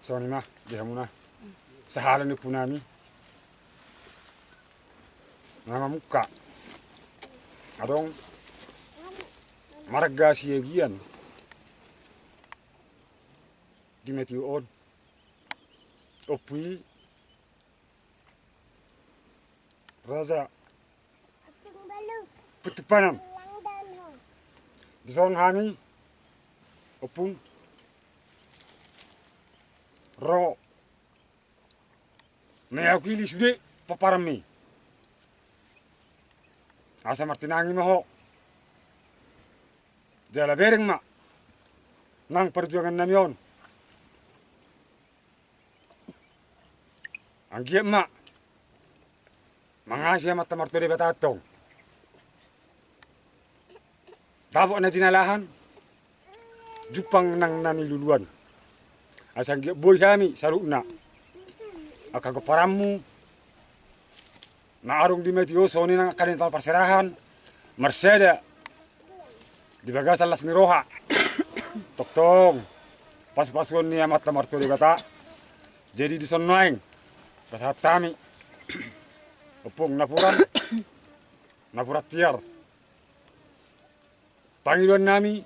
Sonima dihamuna sahalan ni punami nama muka adong marga siegian di metion opui raza putupanam di son hani opung ro meakili sude paparami asa martinangi maho jala bereng ma nang perjuangan namion anggie ma mangasih mata martode batatong tabo na jinalahan jupang nang nani luluan asang gia boy kami saruna akago paramu na arung di metio soni nang kanin tal perserahan merseda di bagasan las niroha toktong pas-pasun ni amat marto di kata jadi di sonoeng pas hatami opung napurat tiar panggilan nami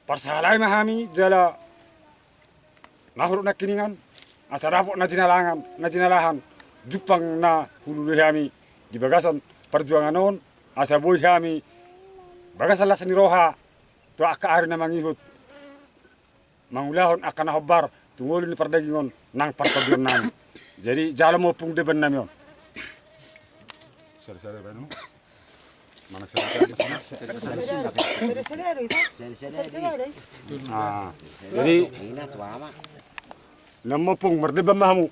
parsalai mahami jala nahuruk na kiningan asarapok na jinalahan jupang na hululu kami di bagasan perjuangan non asa boy kami bagasan las niroha to aka ari na mangihut mangulahon akan nahobar tungulin ni perdagingon nang perpaduan nami jadi jala mo pung deban nami on sare bano mana jadi namo pung merdeba mahamu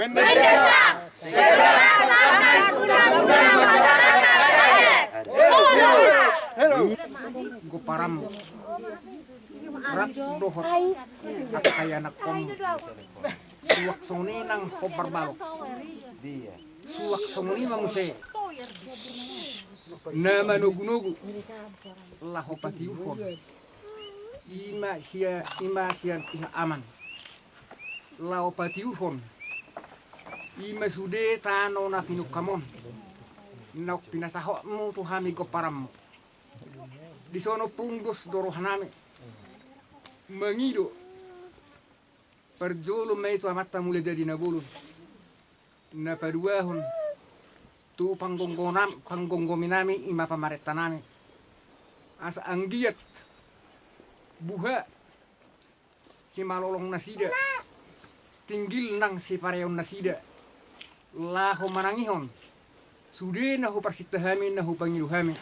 mendesak segera sahkan undang-undang masyarakat adat. Go param rat dohot at kaya nakom suwak soni nang hobar balok suwak soni mangse nama nugu laho patiuhon ima sia pihak aman lao patiuhon ima sude tano na pinukamon nok pinasahok mo tuhami ko param di sono punggus dorohaname mengido perjolo mai tu amata mulai jadi nabulun na paduahon tu panggonggominami ima pamaretanami asa anggiat buha si malolong nasida tinggil nang si pareon nasida laho manangihon sude nahu persitahami nahu pangiluhami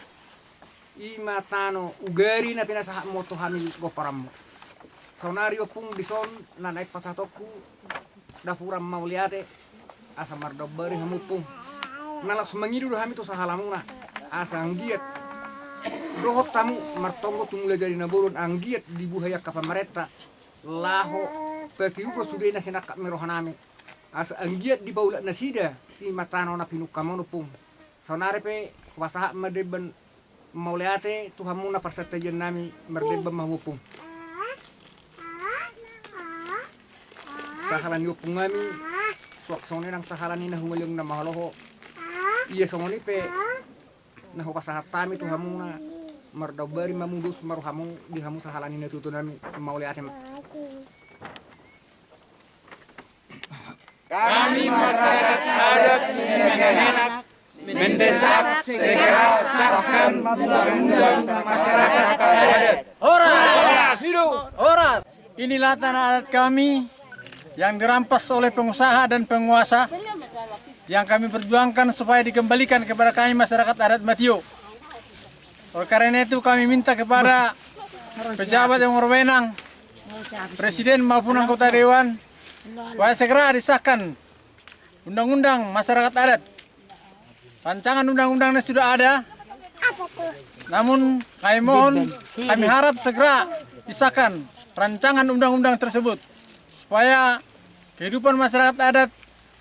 ima tano ugari na pinasahak mo to hami goparam mo sonario pung dison na naik pasatoku dapuram mauliate asa mardobari hamu pung nalak semangidu hami to sahalamuna asa anggiat dohot tamu martongo tumula jadi naburun anggiat dibuhaya ka pamareta laho petiuko sude na sinakak merohanami asa anggiat di baula nasida ima tano na pinukamono pung sonare pe wasaha madeben mauliate tuhamu na persetajan nami merdeba mahupung sahalan yupung ngami suak sone nang sahalan ina humalyong na mahaloho iya songoni pe nahu pasahat tami tuhamu na merdobari mamudus maruhamu dihamu sahalan ina tutu nami mauliate Kami masyarakat adat Semenak mendesak segera sahkan undang-undang masyarakat adat. Horas. Inilah tanah adat kami yang dirampas oleh pengusaha dan penguasa yang kami perjuangkan supaya dikembalikan kepada kami masyarakat adat Matio. Oleh karena itu kami minta kepada pejabat yang berwenang, presiden maupun anggota dewan, supaya segera disahkan undang-undang masyarakat adat. Rancangan undang-undangnya sudah ada. Namun kami harap segera disahkan rancangan undang-undang tersebut supaya kehidupan masyarakat adat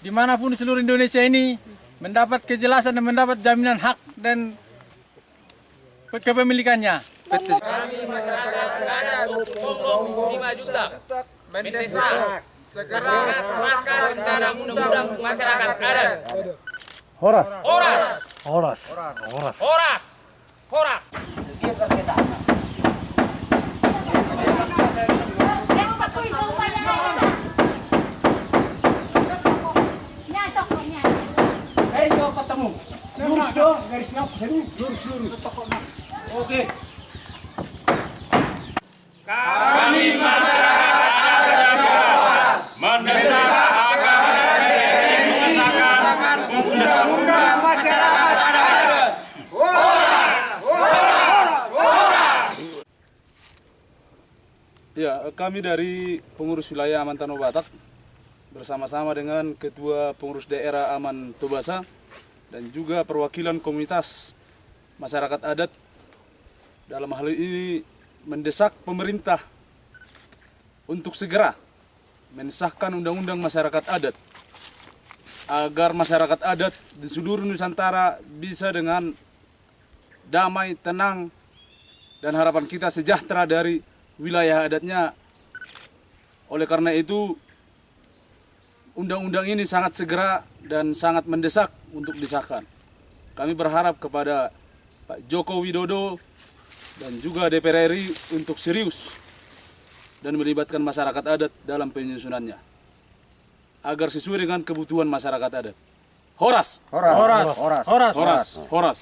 dimanapun di seluruh Indonesia ini mendapat kejelasan dan mendapat jaminan hak dan kepemilikannya. Kami masyarakat adat Ponggong 5 juta mendesak segera sahkan rencana undang-undang masyarakat adat. Horas. Horas. Horas. Horas. Horas. Lurus dong, garisnya lurus. Oke. Kami masyarakat adat mendesak agar DPR mengesahkan undang-undang masyarakat adat. Ya, kami dari pengurus wilayah Aman Tanah Batak bersama-sama dengan Ketua Pengurus Daerah Aman Tobasa dan juga perwakilan komunitas masyarakat adat dalam hal ini mendesak pemerintah untuk segera mensahkan undang-undang masyarakat adat agar masyarakat adat di seluruh Nusantara bisa dengan damai, tenang, dan harapan kita sejahtera dari wilayah adatnya. Oleh karena itu undang-undang ini sangat segera dan sangat mendesak untuk disahkan. Kami berharap kepada Pak Joko Widodo dan juga DPR RI untuk serius dan melibatkan masyarakat adat dalam penyusunannya agar sesuai dengan kebutuhan masyarakat adat. Horas. Horas. Horas. Horas.